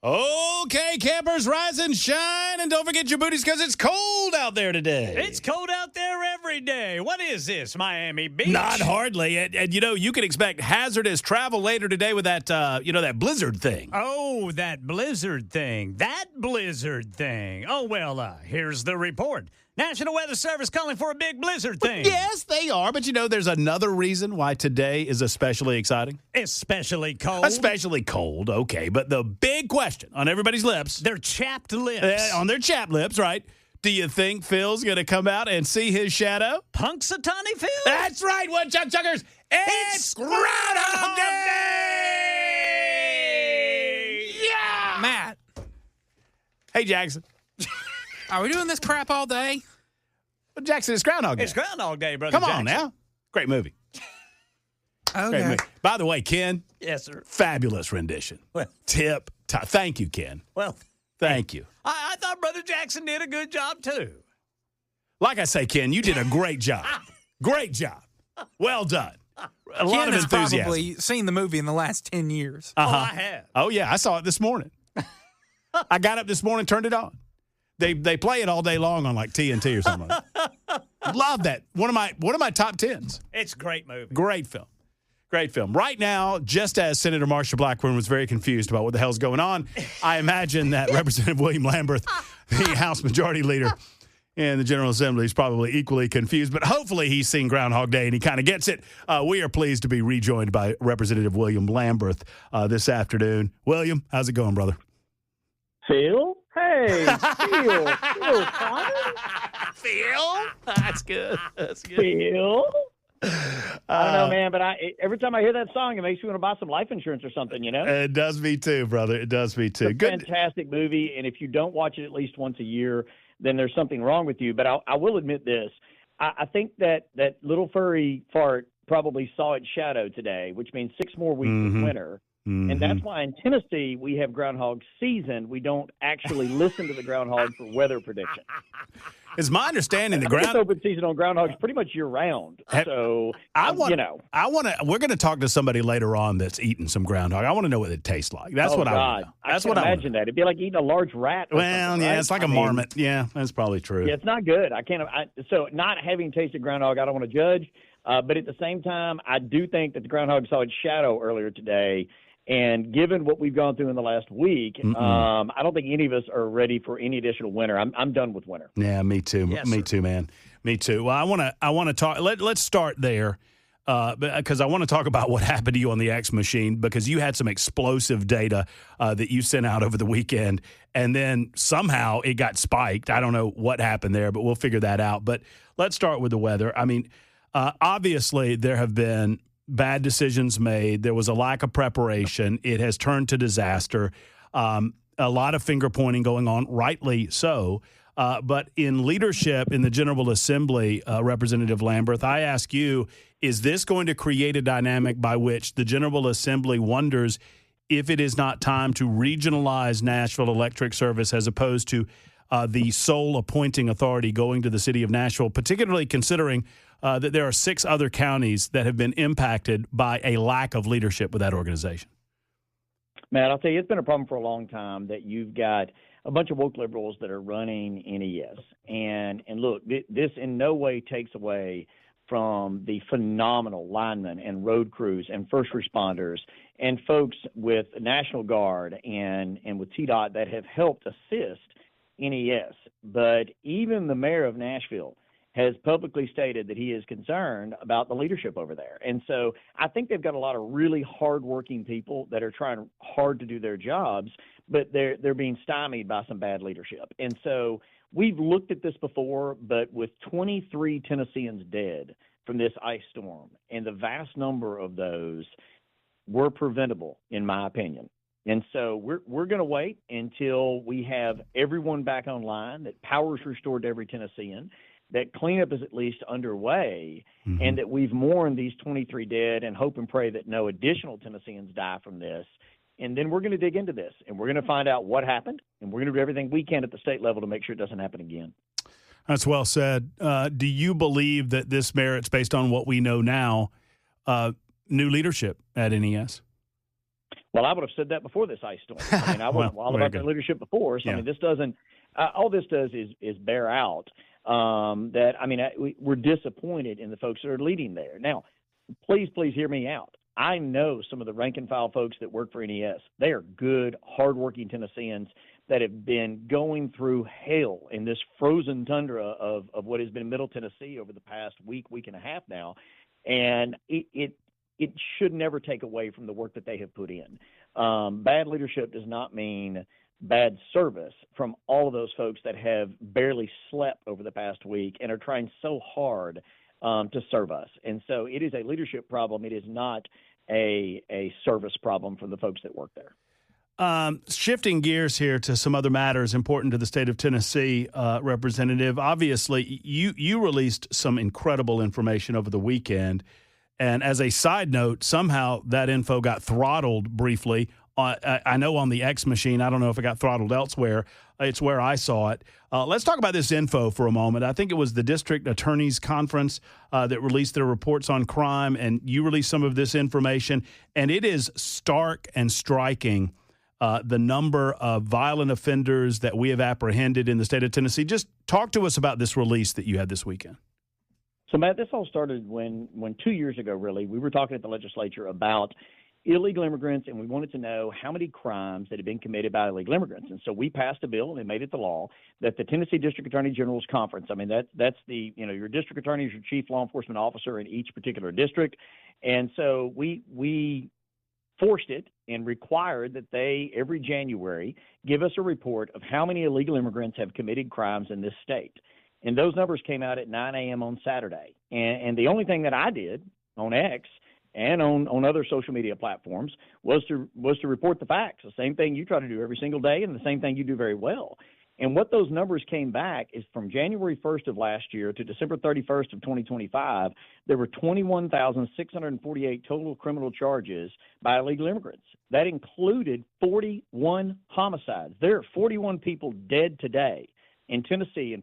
Okay, campers, rise and shine, and don't forget your booties because it's cold out there today. It's cold out there every day. What is this, Miami Beach? Not hardly. And you can expect hazardous travel later today with that, that blizzard thing. Oh, that blizzard thing. Oh, well, here's the report. National Weather Service calling for a big blizzard thing. Yes, they are. But, there's another reason why today is especially exciting. Especially cold. Especially cold, okay. But the big question on everybody's lips. Their chapped lips. On their chapped lips, right. Do you think Phil's going to come out and see his shadow? Punxsutawney Phil? That's right, Woodchuck Chuckers. It's Groundhog Day! Yeah! Matt, Hey, Jackson. are we doing this crap all day? Well, Jackson, it's Groundhog Day. It's Groundhog Day, brother. Come on Jackson. now. Great movie. Okay. Great movie. By the way, Ken. Yes, sir. Fabulous rendition. Well, Thank you, Ken. Well, Thank you. I thought Brother Jackson did a good job, too. Like I say, Ken, you did a great job. Great job. Well done. A lot Ken of has enthusiasm. probably seen the movie in the last 10 years. Oh, I have. Oh, yeah. I saw it this morning. I got up this morning, turned it on. They play it all day long on like TNT or something. Love that. One of my top 10s. It's a great movie. Great film. Great film. Right now, just as Senator Marsha Blackburn was very confused about what the hell's going on, I imagine that Representative William Lamberth, the House Majority Leader in the General Assembly, is probably equally confused. But hopefully he's seen Groundhog Day and he kind of gets it. We are pleased to be rejoined by Representative William Lamberth this afternoon. William, how's it going, brother? Phil? Hey, Phil. Phil Connor? Phil? That's good. That's good. Phil? I don't know, man, but every time I hear that song, it makes me want to buy some life insurance or something, It does me too, brother. It does me too. It's a Good. fantastic movie, and if you don't watch it at least once a year, then there's something wrong with you. But I will admit this. I think that little furry fart probably saw its shadow today, which means 6 more weeks of winter. And that's why in Tennessee we have groundhog season. We don't actually listen to the groundhog for weather prediction. It's my understanding the It's ground open season on groundhogs pretty much year round. So we're going to talk to somebody later on that's eating some groundhog. I want to know what it tastes like. That's what I want to know. That's I what I imagine that. It'd be like eating a large rat. Well, yeah, right? it's like a marmot. Yeah, that's probably true. Yeah, it's not good. So not having tasted groundhog, I don't want to judge. But at the same time, I do think that the groundhog saw its shadow earlier today. And given what we've gone through in the last week, I don't think any of us are ready for any additional winter. I'm done with winter. Yeah, me too. Yes, me sir. too, man. Me too. Well, I want to talk. Let's start there because I want to talk about what happened to you on the X machine because you had some explosive data that you sent out over the weekend, and then somehow it got spiked. I don't know what happened there, but we'll figure that out. But let's start with the weather. I mean, obviously there have been bad decisions made. There was a lack of preparation. It has turned to disaster. A lot of finger pointing going on, rightly so. But in leadership in the General Assembly, Representative Lamberth, I ask you, is this going to create a dynamic by which the General Assembly wonders if it is not time to regionalize Nashville Electric Service as opposed to the sole appointing authority going to the city of Nashville, particularly considering that there are 6 other counties that have been impacted by a lack of leadership with that organization? Matt, I'll tell you, it's been a problem for a long time that you've got a bunch of woke liberals that are running NES. And look, this in no way takes away from the phenomenal linemen and road crews and first responders and folks with National Guard and with TDOT that have helped assist NES. But even the mayor of Nashville has publicly stated that he is concerned about the leadership over there. And so I think they've got a lot of really hardworking people that are trying hard to do their jobs, but they're being stymied by some bad leadership. And so we've looked at this before, but with 23 Tennesseans dead from this ice storm, and the vast number of those were preventable, in my opinion. And so we're going to wait until we have everyone back online, that power is restored to every Tennessean, that cleanup is at least underway, and that we've mourned these 23 dead and hope and pray that no additional Tennesseans die from this. And then we're going to dig into this, and we're going to find out what happened, and we're going to do everything we can at the state level to make sure it doesn't happen again. That's well said. Do you believe that this merits, based on what we know now, new leadership at NES? Well, I would have said that before this ice storm. I mean, I wasn't wild about their leadership before. So, I mean, this doesn't all this does is bear out that, I mean, we're disappointed in the folks that are leading there. Now, please hear me out. I know some of the rank and file folks that work for NES. They are good, hardworking Tennesseans that have been going through hell in this frozen tundra of what has been Middle Tennessee over the past week and a half now. And it should never take away from the work that they have put in. Bad leadership does not mean bad service from all of those folks that have barely slept over the past week and are trying so hard to serve us. And so it is a leadership problem. It is not a service problem for the folks that work there. Shifting gears here to some other matters important to the state of Tennessee, Representative. Obviously, you released some incredible information over the weekend. And as a side note, somehow that info got throttled briefly. I know on the X machine. I don't know if it got throttled elsewhere. It's where I saw it. Let's talk about this info for a moment. I think it was the District Attorneys Conference that released their reports on crime, and you released some of this information. And it is stark and striking, the number of violent offenders that we have apprehended in the state of Tennessee. Just talk to us about this release that you had this weekend. So, Matt, this all started when 2 years ago, really, we were talking at the legislature about illegal immigrants, and we wanted to know how many crimes that had been committed by illegal immigrants. And so we passed a bill and made it the law that the Tennessee District Attorney General's Conference, I mean, that's the, your district attorney is your chief law enforcement officer in each particular district. And so we forced it and required that they, every January, give us a report of how many illegal immigrants have committed crimes in this state. And those numbers came out at 9 a.m. on Saturday. And the only thing that I did on X and on other social media platforms was to report the facts, the same thing you try to do every single day and the same thing you do very well. And what those numbers came back is from January 1st of last year to December 31st of 2025, there were 21,648 total criminal charges by illegal immigrants. That included 41 homicides. There are 41 people dead today in Tennessee and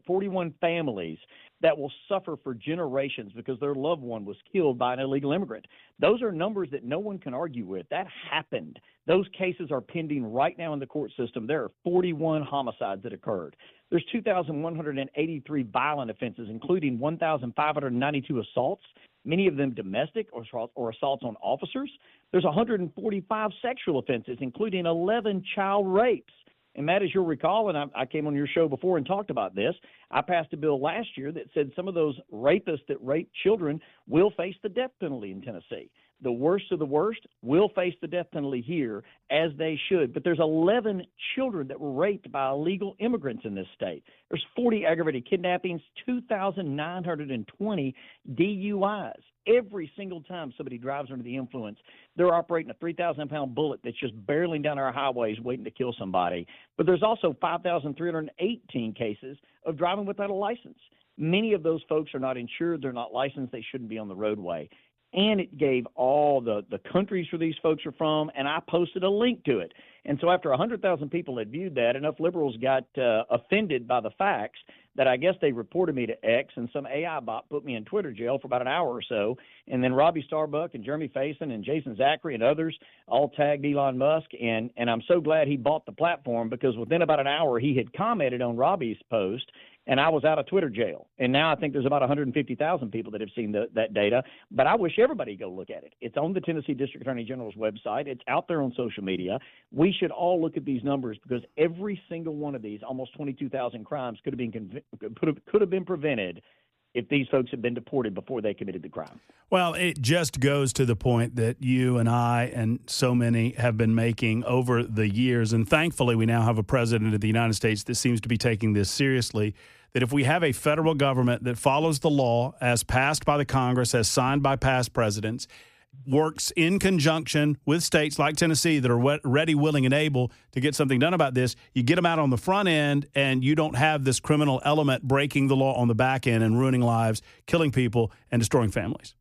41 families that will suffer for generations because their loved one was killed by an illegal immigrant. Those are numbers that no one can argue with. That happened. Those cases are pending right now in the court system. There are 41 homicides that occurred. There's 2,183 violent offenses, including 1,592 assaults, many of them domestic or assaults on officers. There's 145 sexual offenses, including 11 child rapes. And, Matt, as you'll recall, and I came on your show before and talked about this, I passed a bill last year that said some of those rapists that rape children will face the death penalty in Tennessee. The worst of the worst will face the death penalty here, as they should. But there's 11 children that were raped by illegal immigrants in this state. There's 40 aggravated kidnappings, 2,920 DUIs. Every single time somebody drives under the influence, they're operating a 3,000-pound bullet that's just barreling down our highways waiting to kill somebody. But there's also 5,318 cases of driving without a license. Many of those folks are not insured. They're not licensed. They shouldn't be on the roadway. And it gave all the countries where these folks are from, and I posted a link to it. And so after 100,000 people had viewed that, enough liberals got offended by the facts that I guess they reported me to X, and some AI bot put me in Twitter jail for about an hour or so. And then Robbie Starbuck and Jeremy Faison and Jason Zachary and others all tagged Elon Musk. And I'm so glad he bought the platform, because within about an hour he had commented on Robbie's post, and I was out of Twitter jail. And now I think there's about 150,000 people that have seen that data. But I wish everybody go look at it. It's on the Tennessee District Attorney General's website. It's out there on social media. We should all look at these numbers, because every single one of these, almost 22,000 crimes, could have been prevented if these folks had been deported before they committed the crime. Well, it just goes to the point that you and I and so many have been making over the years. And thankfully, we now have a president of the United States that seems to be taking this seriously, that if we have a federal government that follows the law as passed by the Congress, as signed by past presidents, works in conjunction with states like Tennessee that are ready, willing, and able to get something done about this, you get them out on the front end, and you don't have this criminal element breaking the law on the back end and ruining lives, killing people, and destroying families.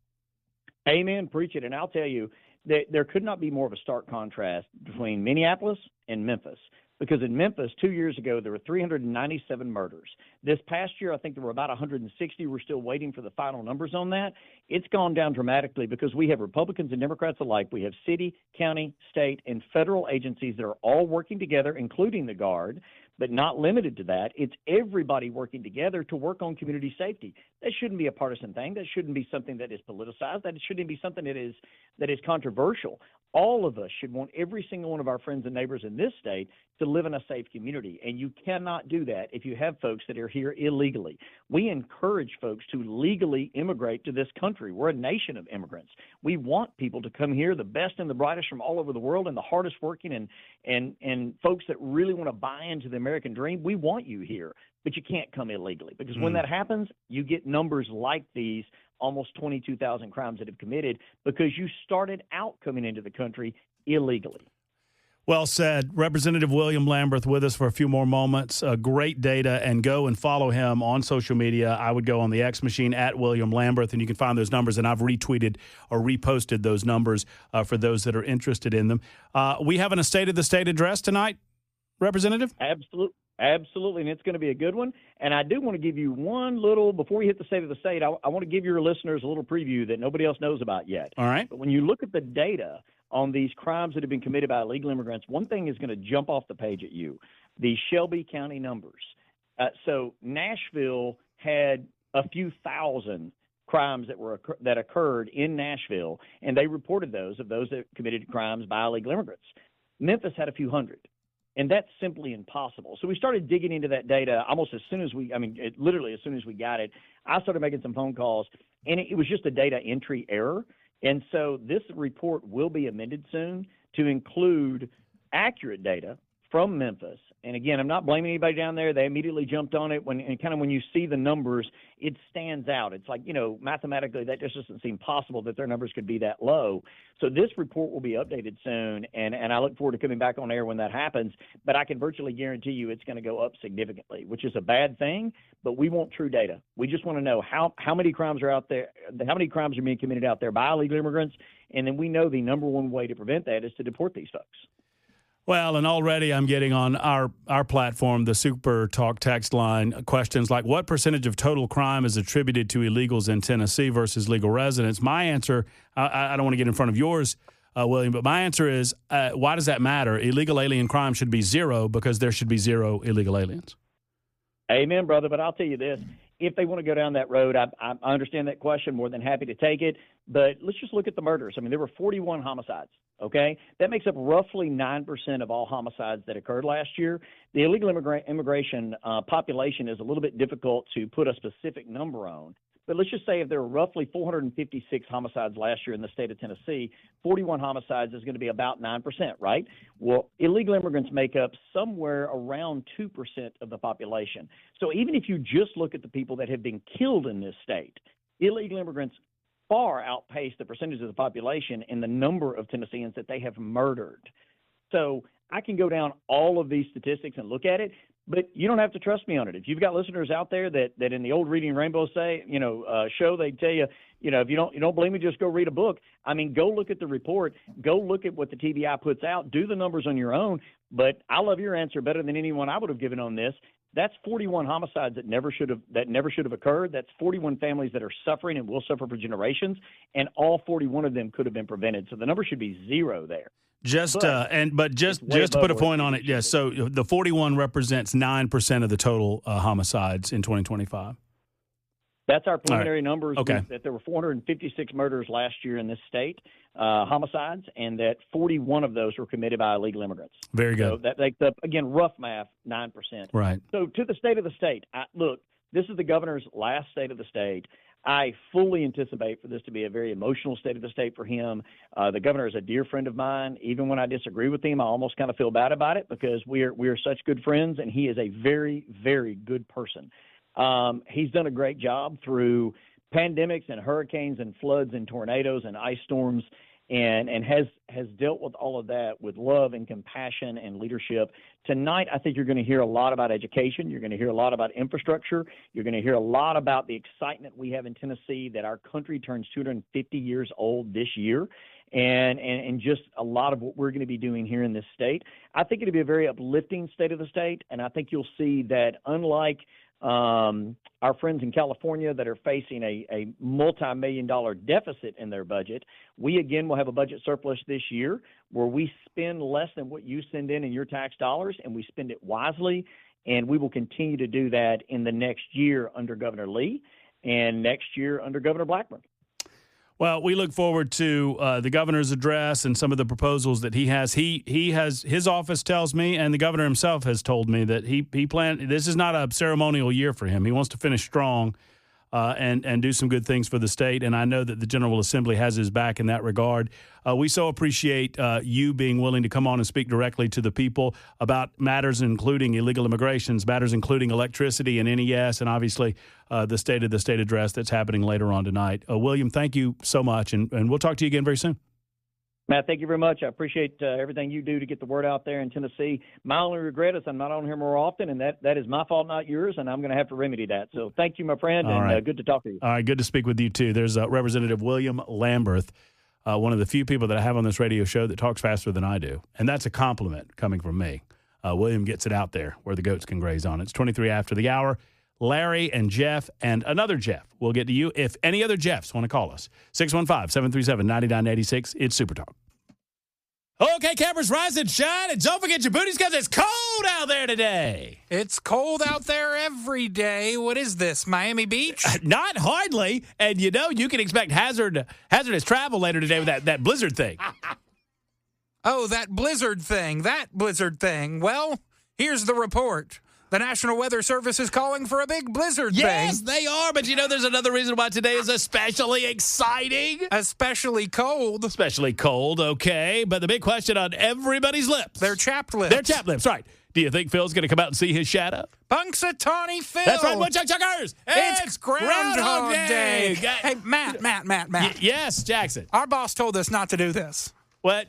Amen. Preach it. And I'll tell you, there could not be more of a stark contrast between Minneapolis and Memphis, Because in Memphis 2 years ago, there were 397 murders. This past year, I think there were about 160. We're still waiting for the final numbers on that. It's gone down dramatically because we have Republicans and Democrats alike. We have city, county, state, and federal agencies that are all working together, including the Guard, but not limited to that. It's everybody working together to work on community safety. That shouldn't be a partisan thing. That shouldn't be something that is politicized. That shouldn't be something that is controversial. All of us should want every single one of our friends and neighbors in this state to live in a safe community, and you cannot do that if you have folks that are here illegally. We encourage folks to legally immigrate to this country. We're a nation of immigrants. We want people to come here, the best and the brightest from all over the world, and the hardest working and folks that really want to buy into the American dream. We want you here, but you can't come illegally, because when that happens, you get numbers like these, almost 22,000 crimes that have committed because you started out coming into the country illegally. Well said. Representative William Lamberth with us for a few more moments. Great data, and go and follow him on social media. I would go on the X machine at William Lamberth, and you can find those numbers, and I've retweeted or reposted those numbers for those that are interested in them. We having a State of the State address tonight, Representative? Absolutely, and it's going to be a good one. And I do want to give you one little, before we hit the State of the State, I want to give your listeners a little preview that nobody else knows about yet. All right. But when you look at the data on these crimes that have been committed by illegal immigrants, one thing is going to jump off the page at you: the Shelby County numbers. So Nashville had a few thousand crimes that occurred in Nashville, and they reported those that committed crimes by illegal immigrants. Memphis had a few hundred. And that's simply impossible. So we started digging into that data almost as soon as literally as soon as we got it. I started making some phone calls, and it was just a data entry error. And so this report will be amended soon to include accurate data from Memphis. And again, I'm not blaming anybody down there. They immediately jumped on it when you see the numbers, it stands out. It's like, mathematically that just doesn't seem possible that their numbers could be that low. So this report will be updated soon, and I look forward to coming back on air when that happens. But I can virtually guarantee you it's going to go up significantly, which is a bad thing, but we want true data. We just want to know how many crimes are out there, how many crimes are being committed out there by illegal immigrants, and then we know the number one way to prevent that is to deport these folks. Well, and already I'm getting on our platform, the Super Talk text line, questions like, what percentage of total crime is attributed to illegals in Tennessee versus legal residents? My answer, I don't want to get in front of yours, William, but my answer is, why does that matter? Illegal alien crime should be zero because there should be zero illegal aliens. Amen, brother. But I'll tell you this. If they want to go down that road, I understand that question, more than happy to take it. But let's just look at the murders. I mean, there were 41 homicides, okay? That makes up roughly 9% of all homicides that occurred last year. The illegal immigration population is a little bit difficult to put a specific number on. But let's just say if there were roughly 456 homicides last year in the state of Tennessee, 41 homicides is going to be about 9%, right? Well, illegal immigrants make up somewhere around 2% of the population. So even if you just look at the people that have been killed in this state, illegal immigrants far outpace the percentage of the population in the number of Tennesseans that they have murdered. So I can go down all of these statistics and look at it, but you don't have to trust me on it. If you've got listeners out there that in the old Reading Rainbow show, they tell you, if you don't believe me, just go read a book. I mean, go look at the report, go look at what the TBI puts out, do the numbers on your own. But I love your answer better than anyone I would have given on this. That's 41 homicides that never should have occurred. That's 41 families that are suffering and will suffer for generations, and all 41 of them could have been prevented. So the number should be zero there. Just to put a point on it, yes. So the 41 represents 9% of the total homicides in 2025. That's our preliminary numbers. Okay. That there were 456 murders last year in this state, homicides, and that 41 of those were committed by illegal immigrants. Very good. So that makes up, again, rough math, 9%. Right. So to the State of the State, look, this is the governor's last State of the State. I fully anticipate for this to be a very emotional State of the State for him. The governor is a dear friend of mine. Even when I disagree with him, I almost kind of feel bad about it because we are such good friends, and he is a very, very good person. He's done a great job through pandemics and hurricanes and floods and tornadoes and ice storms. and has dealt with all of that with love and compassion and leadership. Tonight, I think you're going to hear a lot about education. You're going to hear a lot about infrastructure. You're going to hear a lot about the excitement we have in Tennessee that our country turns 250 years old this year. And just a lot of what we're going to be doing here in this state. I think it'll be a very uplifting state of the state, and I think you'll see that unlike our friends in California that are facing a multi-million-dollar deficit in their budget, we again will have a budget surplus this year where we spend less than what you send in your tax dollars, and we spend it wisely, and we will continue to do that in the next year under Governor Lee and next year under Governor Blackburn. Well, we look forward to the governor's address and some of the proposals that he has. He has, his office tells me, and the governor himself has told me that he planned. This is not a ceremonial year for him. He wants to finish strong and do some good things for the state. And I know that the General Assembly has his back in that regard. We so appreciate you being willing to come on and speak directly to the people about matters including illegal immigrations, matters including electricity and NES, and obviously the State of the State address that's happening later on tonight. William, thank you so much, and we'll talk to you again very soon. Matt, thank you very much. I appreciate everything you do to get the word out there in Tennessee. My only regret is I'm not on here more often, and that is my fault, not yours, and I'm going to have to remedy that. So thank you, my friend, and good to talk to you. All right, good to speak with you, too. There's Representative William Lamberth, one of the few people that I have on this radio show that talks faster than I do, and that's a compliment coming from me. William gets it out there where the goats can graze on. It's 23 after the hour. Larry and Jeff and another Jeff. We'll get to you if any other Jeffs want to call us. 615-737-9986. It's Super Talk. Okay, campers, rise and shine, and don't forget your booties because it's cold out there today. It's cold out there every day. What is this, Miami Beach? Not hardly. And, you know, you can expect hazardous travel later today with that blizzard thing. Oh, that blizzard thing. Well, here's the report. The National Weather Service is calling for a big blizzard thing. Yes, they are. But, you know, there's another reason why today is especially exciting. Especially cold. Especially cold, okay. But the big question on everybody's lips. They're chapped lips. They're chapped lips, right. Do you think Phil's going to come out and see his shadow? Punxsutawney Phil. That's right, Woodchuck Chuckers. It's Groundhog Day. Day. Hey, Matt. Yes, Jackson. Our boss told us not to do this. What?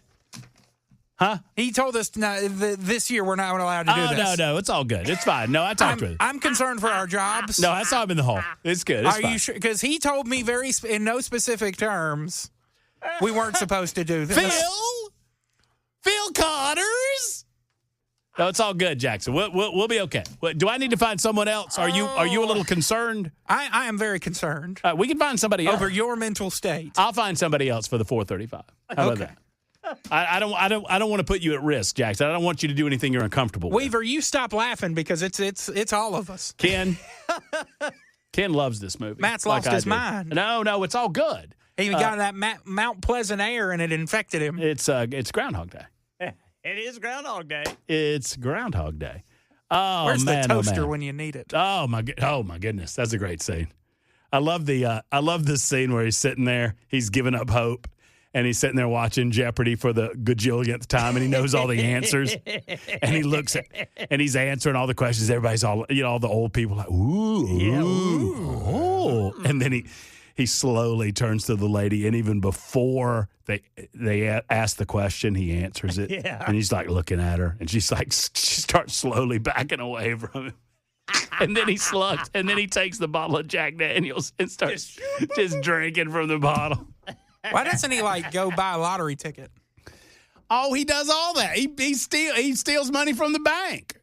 Huh? He told us this year we're not allowed to do this. No, it's all good. It's fine. No, I talked with him. I'm concerned for our jobs. No, I saw him in the hall. It's good. It's Are fine. you sure? Because he told me in no specific terms we weren't supposed to do this. Phil Connors? No, it's all good, Jackson. We'll be okay. Do I need to find someone else? Are you a little concerned? I am very concerned. We can find somebody else. Over your mental state. I'll find somebody else for the 435. How about that? I don't want to put you at risk, Jackson. I don't want you to do anything you're uncomfortable with. Weaver, you stop laughing because it's all of us. Ken loves this movie. Matt's lost his mind. No, it's all good. He got that Mount Pleasant air and it infected him. It's Groundhog Day. It is Groundhog Day. It's Groundhog Day. Oh, Where's man, the toaster man. when you need it? Oh my goodness, that's a great scene. I love this scene where he's sitting there, he's giving up hope. And he's sitting there watching Jeopardy for the gajillionth time, and he knows all the answers. And he looks at, and he's answering all the questions. Everybody's all the old people like, ooh, Yeah, ooh. And then he slowly turns to the lady, and even before they ask the question, he answers it. Yeah. And he's like looking at her, and she starts slowly backing away from him. And then he slugs, and then he takes the bottle of Jack Daniels and starts just drinking from the bottle. Why doesn't he go buy a lottery ticket? Oh, he does all that. He steals money from the bank.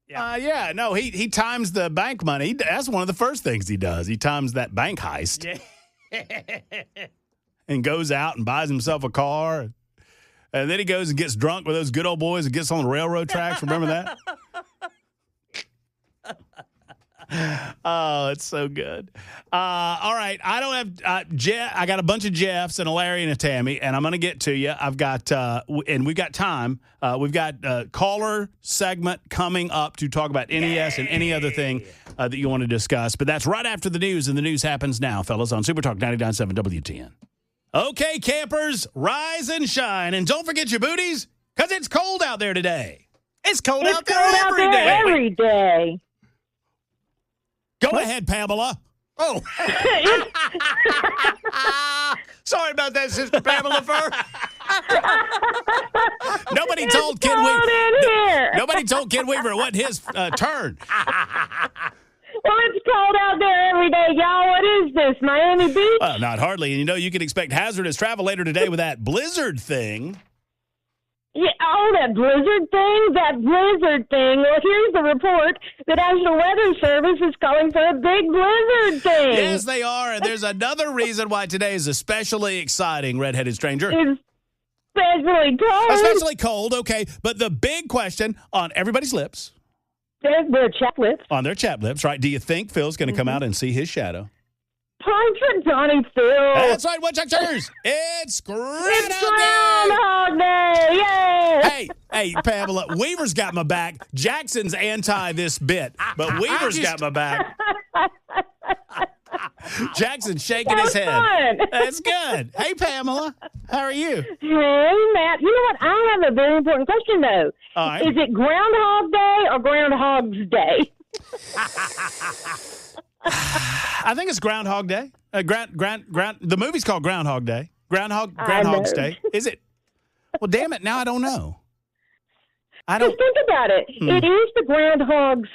Yeah. He times the bank money. That's one of the first things he does. He times that bank heist. Yeah. And goes out and buys himself a car. And then he goes and gets drunk with those good old boys and gets on the railroad tracks. Remember that? Oh, it's so good. All right. I don't have Jeff. I got a bunch of Jeffs and a Larry and a Tammy, and I'm going to get to you. I've got, and we've got time. We've got a caller segment coming up to talk about NES and any other thing that you want to discuss. But that's right after the news, and the news happens now, fellas, on Super Talk 99.7 WTN. Okay, campers, rise and shine. And don't forget your booties, because it's cold out there today. It's cold out there every day. Go ahead, Pamela. Oh. Sorry about that, Sister Pamela Fur. Nobody told Ken cold in here. Nobody told Ken Weaver it wasn't his turn. Well, it's cold out there every day, y'all. What is this, Miami Beach? Well, not hardly. And you can expect hazardous travel later today with that blizzard thing. Yeah, that blizzard thing. Well, here's the report. The National Weather Service is calling for a big blizzard thing. Yes, they are. And there's another reason why today is especially exciting, redheaded stranger. It's especially cold. Especially cold, okay. But the big question on everybody's lips. Their chap lips. On their chap lips, right? Do you think Phil's going to come out and see his shadow? Time for Johnny Phil. That's right, Woodchuckers. It's Groundhog Day. Yay. Hey, Pamela, Weaver's got my back. Jackson's anti this bit, but Weaver's got my back. Jackson's shaking his head. Fun. That's good. Hey, Pamela, how are you? Hey, Matt. You know what? I have a very important question, though. All right. Is it Groundhog Day or Groundhog's Day? I think it's Groundhog Day. The movie's called Groundhog Day. Groundhog's Day. Is it? Well, damn it. Now I don't know. Just think about it. It is the Groundhog's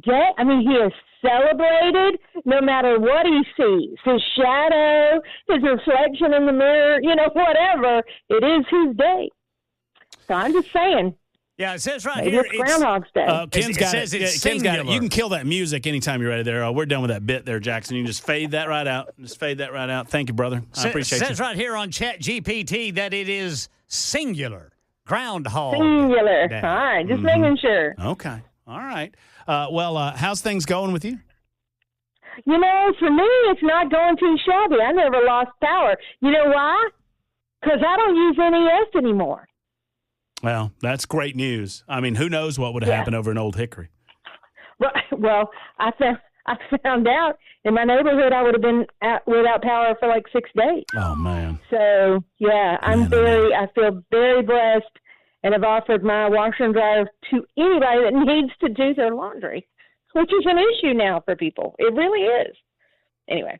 Day. I mean, he is celebrated no matter what he sees. His shadow, his reflection in the mirror, whatever. It is his day. So I'm just saying. Yeah, it says right Maybe here. it's Groundhog's Day. Ken's It got says it. it's Ken's got it. singular. You can kill that music anytime you're ready there. We're done with that bit there, Jackson. You can just fade that right out. Thank you, brother. I appreciate It says you. right here on ChatGPT that it is singular. Groundhog. Singular. Day. All right, just making sure. Okay. All right. How's things going with you? For me, it's not going too shabby. I never lost power. You know why? Because I don't use NES anymore. Well, that's great news. I mean, who knows what would have happened over in Old Hickory? Well, I found out in my neighborhood I would have been without power for like 6 days. Oh, man. So, yeah, I feel very blessed and have offered my washer and dryer to anybody that needs to do their laundry, which is an issue now for people. It really is. Anyway.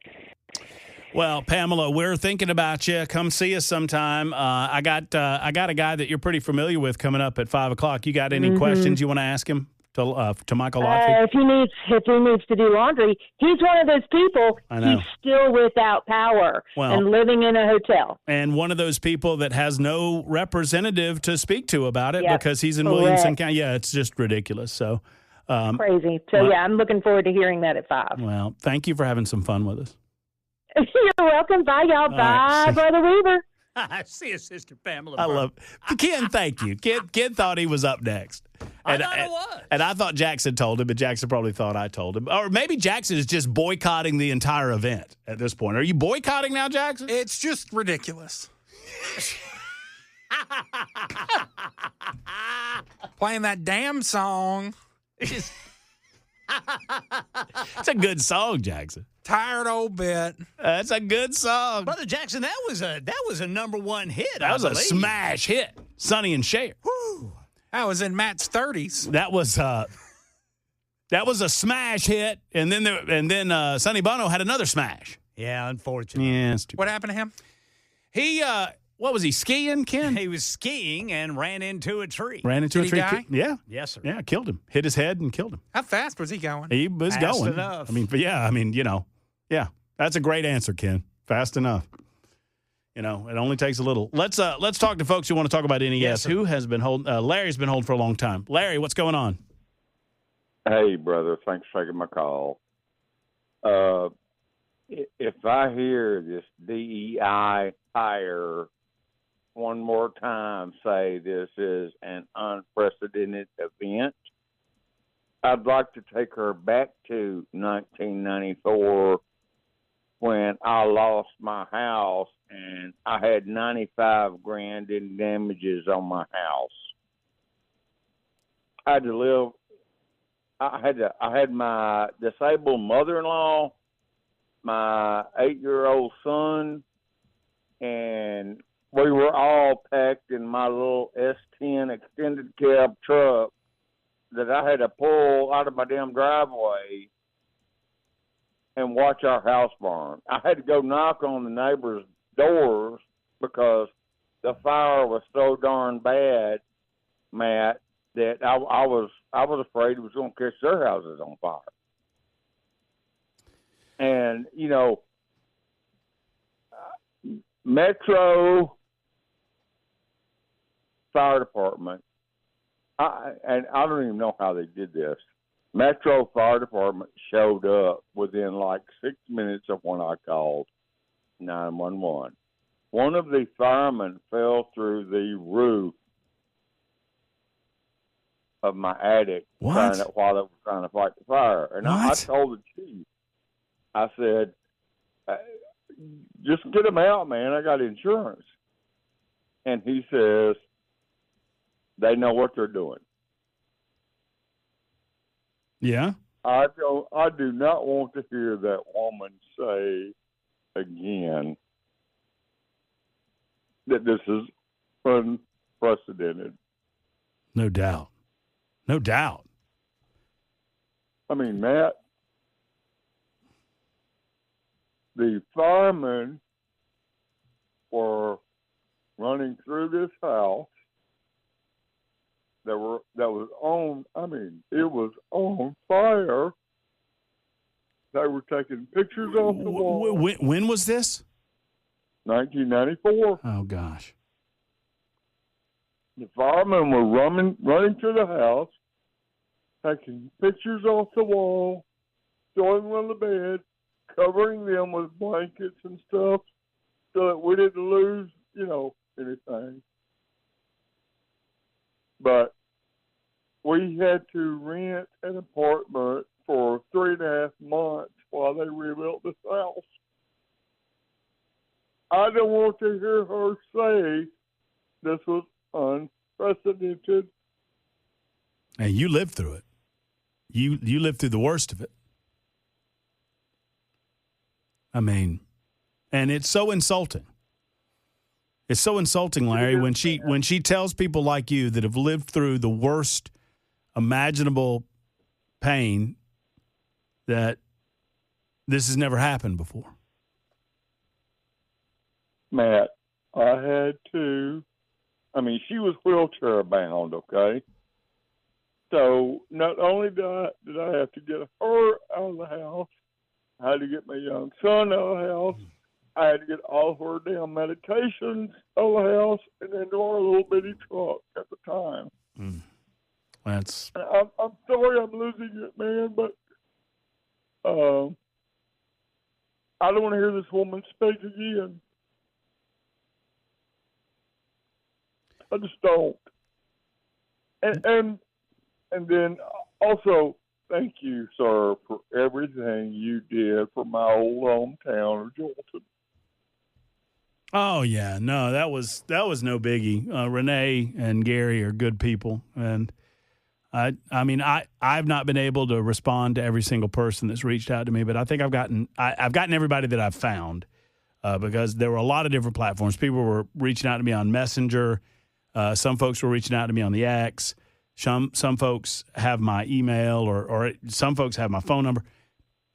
Well, Pamela, we're thinking about you. Come see us sometime. I got a guy that you're pretty familiar with coming up at 5 o'clock. You got any questions you want to ask him to Michael Lotfi? If he needs to do laundry, he's one of those people. I know. He's still without power and living in a hotel. And one of those people that has no representative to speak to about it because he's in Correct. Williamson County. Yeah, it's just ridiculous. So Crazy. So, I'm looking forward to hearing that at 5. Well, thank you for having some fun with us. You're welcome. Bye, y'all. Bye, right. Brother Weaver. See you, Sister Pamela. I love Ken. Thank you. Ken thought he was up next. I thought it was. And I thought Jackson told him, but Jackson probably thought I told him. Or maybe Jackson is just boycotting the entire event at this point. Are you boycotting now, Jackson? It's just ridiculous. Playing that damn song. It's a good song, Jackson. Tired old bit. That's a good song. Brother Jackson, that was a number one hit. That was a believe. smash hit. Sonny and Cher. Whew. That was in Matt's 30s. That was a smash hit, and then Sonny Bono had another smash. Yeah, unfortunately. Yeah. What happened to him? He what was he skiing, Ken? He was skiing and ran into a tree. Ran into Did a tree. he die? Yeah. Yes, sir. Yeah, killed him. Hit his head and killed him. How fast was he going? He was Fast going. enough. Yeah. That's a great answer, Ken. Fast enough. It only takes a little. Let's talk to folks who want to talk about NES. Yes, sir. Who has been holding? Larry's been holding for a long time. Larry, what's going on? Hey, brother. Thanks for taking my call. If I hear this DEI hire one more time say this is an unprecedented event, I'd like to take her back to 1994 when I lost my house and I had $95,000 in damages on my house. I had to live. I had my disabled mother-in-law, my 8-year-old son, and we were all packed in my little S10 extended cab truck that I had to pull out of my damn driveway and watch our house burn. I had to go knock on the neighbor's doors because the fire was so darn bad, Matt, that I was afraid it was going to catch their houses on fire. And Metro Fire Department, and I don't even know how they did this. Metro Fire Department showed up within like 6 minutes of when I called 911. One of the firemen fell through the roof of my attic while they were trying to fight the fire. And I told the chief, I said, just get them out, man. I got insurance. And he says, they know what they're doing. Yeah. I do not want to hear that woman say again that this is unprecedented. No doubt. No doubt. I mean, Matt, the firemen were running through this house that was on, it was on fire. They were taking pictures off the wall. When was this? 1994. Oh, gosh. The firemen were running through the house, taking pictures off the wall, throwing them on the bed, covering them with blankets and stuff so that we didn't lose, anything. But we had to rent an apartment for 3.5 months while they rebuilt this house. I don't want to hear her say this was unprecedented. And you lived through it. You lived through the worst of it. I mean, and it's so insulting. It's so insulting, Larry, when she tells people like you that have lived through the worst imaginable pain that this has never happened before. Matt, I had to. She was wheelchair bound, okay? So not only did I have to get her out of the house, I had to get my young son out of the house. I had to get all of her damn medications out of the house and into our little bitty truck at the time. That's. I'm sorry I'm losing it, man, but I don't want to hear this woman speak again. I just don't. And then also, thank you, sir, for everything you did for my old hometown of Jordan. Oh yeah, no, that was no biggie. Renee and Gary are good people, and I've not been able to respond to every single person that's reached out to me, but I think I've gotten everybody that I've found because there were a lot of different platforms. People were reaching out to me on Messenger. Some folks were reaching out to me on the X. Some folks have my email or some folks have my phone number.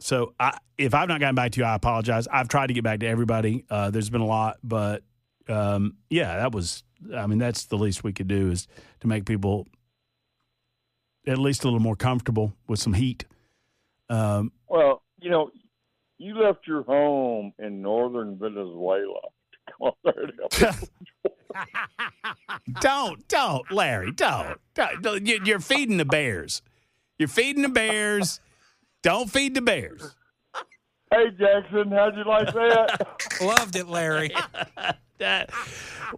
So if I've not gotten back to you, I apologize. I've tried to get back to everybody. There's been a lot, but that's the least we could do is to make people at least a little more comfortable with some heat. Well, you left your home in northern Venezuela to come up there to help. Don't, Larry, don't. You're feeding the bears. You're feeding the bears. Don't feed the bears. Hey, Jackson, how'd you like that? Loved it, Larry.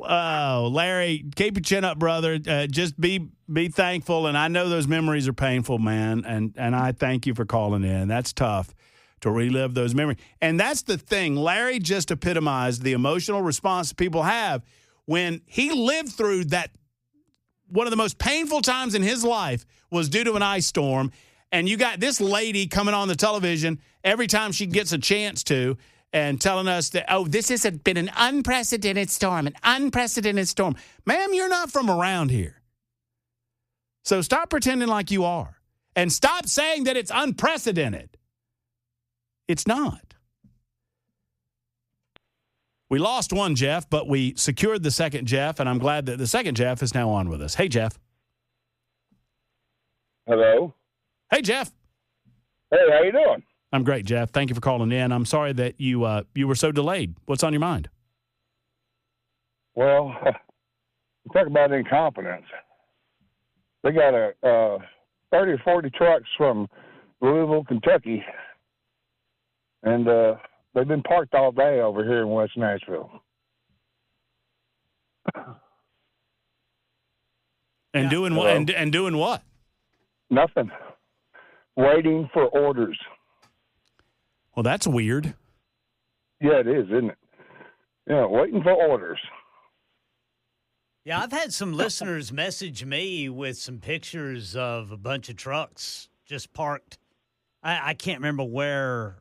Larry, keep your chin up, brother. Just be thankful, and I know those memories are painful, man, and I thank you for calling in. That's tough to relive those memories. And that's the thing. Larry just epitomized the emotional response people have when he lived through that. One of the most painful times in his life was due to an ice storm, and you got this lady coming on the television every time she gets a chance to and telling us that, this has been an unprecedented storm, Ma'am, you're not from around here. So stop pretending like you are, and stop saying that it's unprecedented. It's not. We lost one Jeff, but we secured the second Jeff, and I'm glad that the second Jeff is now on with us. Hey, Jeff. Hello. Hey, Jeff. Hey, how you doing? I'm great, Jeff. Thank you for calling in. I'm sorry that you were so delayed. What's on your mind? Well, talk about incompetence. They got 30 or 40 trucks from Louisville, Kentucky, and they've been parked all day over here in West Nashville. And doing what? And doing what? Nothing. Waiting for orders. Well, that's weird. Yeah, it is, isn't it? Yeah, waiting for orders. Yeah, I've had some listeners message me with some pictures of a bunch of trucks just parked. I can't remember where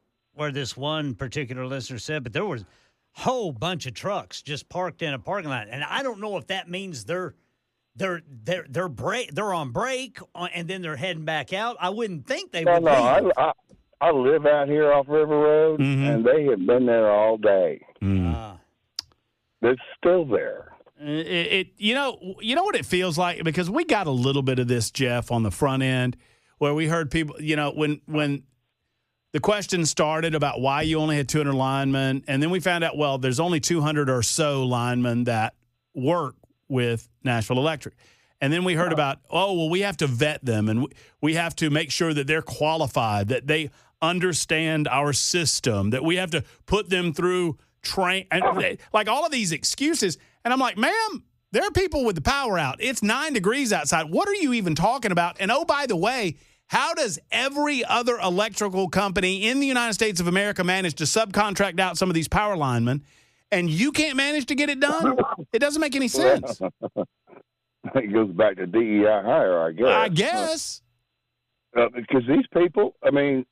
this one particular listener said, but there was a whole bunch of trucks just parked in a parking lot, and I don't know if that means they're on break and then they're heading back out. I wouldn't think they would. No, I live out here off River Road, and they have been there all day. It's still there. You know what it feels like, because we got a little bit of this, Jeff, on the front end, where we heard people, when the question started about why you only had 200 linemen, and then we found out, well, there's only 200 or so linemen that work with Nashville Electric. And then we heard about, we have to vet them, and we have to make sure that they're qualified, that they understand our system, that we have to put them through train, and like all of these excuses. And I'm like, ma'am, there are people with the power out. It's 9 degrees outside. What are you even talking about? And oh, by the way, how does every other electrical company in the United States of America manage to subcontract out some of these power linemen, and you can't manage to get it done? It doesn't make any sense. It goes back to DEI hire, I guess. Because these people, I mean,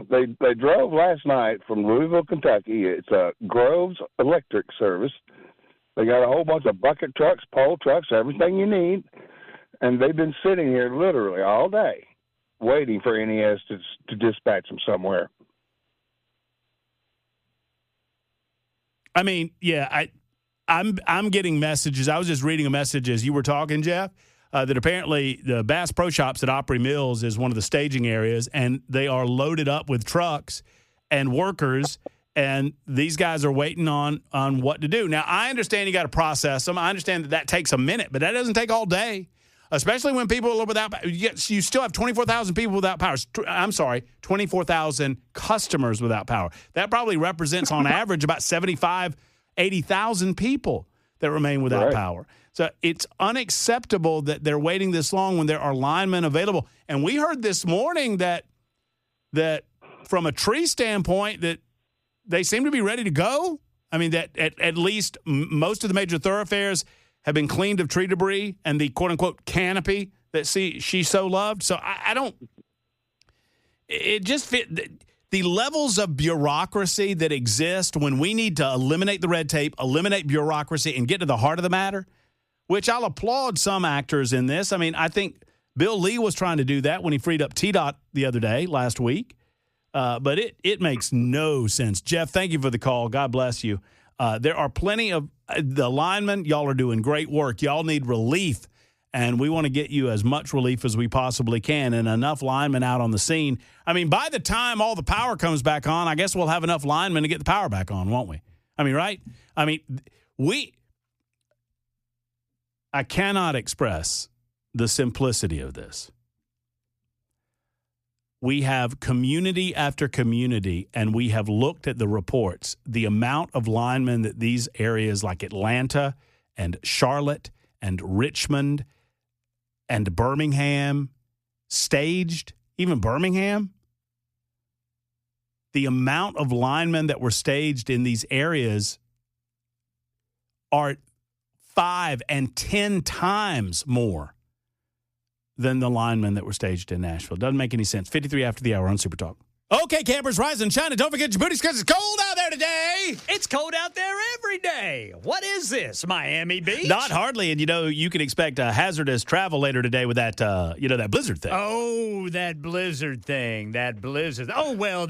they drove last night from Louisville, Kentucky. It's a Groves Electric Service. They got a whole bunch of bucket trucks, pole trucks, everything you need. And they've been sitting here literally all day waiting for NES to dispatch them somewhere. I mean, yeah, I'm getting messages. I was just reading a message as you were talking, Jeff, that apparently the Bass Pro Shops at Opry Mills is one of the staging areas, and they are loaded up with trucks and workers, and these guys are waiting on what to do. Now, I understand you got to process them. I understand that takes a minute, but that doesn't take all day, especially when people are without power. You still have 24,000 people without power. I'm sorry, 24,000 customers without power. That probably represents on average about 80,000 people that remain without power. So it's unacceptable that they're waiting this long when there are linemen available. And we heard this morning that from a tree standpoint that they seem to be ready to go. I mean, that at least most of the major thoroughfares have been cleaned of tree debris and the quote-unquote canopy that she so loved. So I don't – it just fit – the levels of bureaucracy that exist when we need to eliminate the red tape, eliminate bureaucracy, and get to the heart of the matter, which I'll applaud some actors in this. I mean, I think Bill Lee was trying to do that when he freed up TDOT the other day, last week. But it makes no sense. Jeff, thank you for the call. God bless you. There are plenty of the linemen. Y'all are doing great work. Y'all need relief, and we want to get you as much relief as we possibly can and enough linemen out on the scene. I mean, by the time all the power comes back on, I guess we'll have enough linemen to get the power back on, won't we? I mean, right? I mean, I cannot express the simplicity of this. We have community after community, and we have looked at the reports. The amount of linemen that these areas like Atlanta and Charlotte and Richmond and Birmingham staged, even Birmingham, the amount of linemen that were staged in these areas are 5 and 10 times more than the linemen that were staged in Nashville. Doesn't make any sense. 53 after the hour on Super Talk. Okay, campers, rise and shine, and don't forget your booties because it's cold out there today. It's cold out there every day. What is this, Miami Beach? Not hardly, and you can expect hazardous travel later today with that, that blizzard thing. Oh, that blizzard thing, that blizzard. Oh, well,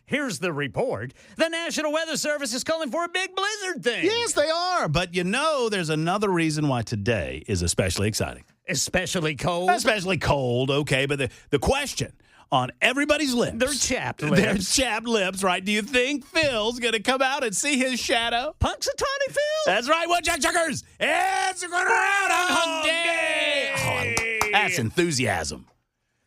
here's the report. The National Weather Service is calling for a big blizzard thing. Yes, they are, but there's another reason why today is especially exciting. Especially cold? Especially cold, okay, but the question on everybody's lips. They're chapped lips. They're chapped lips, right? Do you think Phil's going to come out and see his shadow? Punxsutawney Phil? That's right, Woodchuck Chuckers. It's a Groundhog Day. Oh, that's enthusiasm.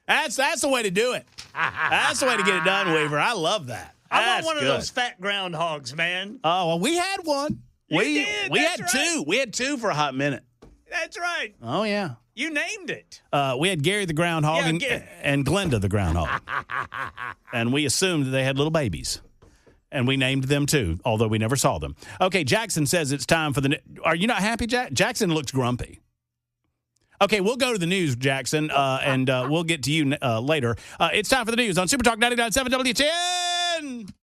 That's the way to do it. That's the way to get it done, Weaver. I love that. I want one of those fat groundhogs, man. Oh, well, we had one. We had two. We had two for a hot minute. That's right. Oh, yeah. You named it. We had Gary the Groundhog and Glenda the Groundhog. And we assumed that they had little babies. And we named them, too, although we never saw them. Okay, Jackson says it's time for the... Are you not happy, Jack? Jackson looks grumpy. Okay, we'll go to the news, Jackson, and we'll get to you later. It's time for the news on Super Talk 99.7 WTN.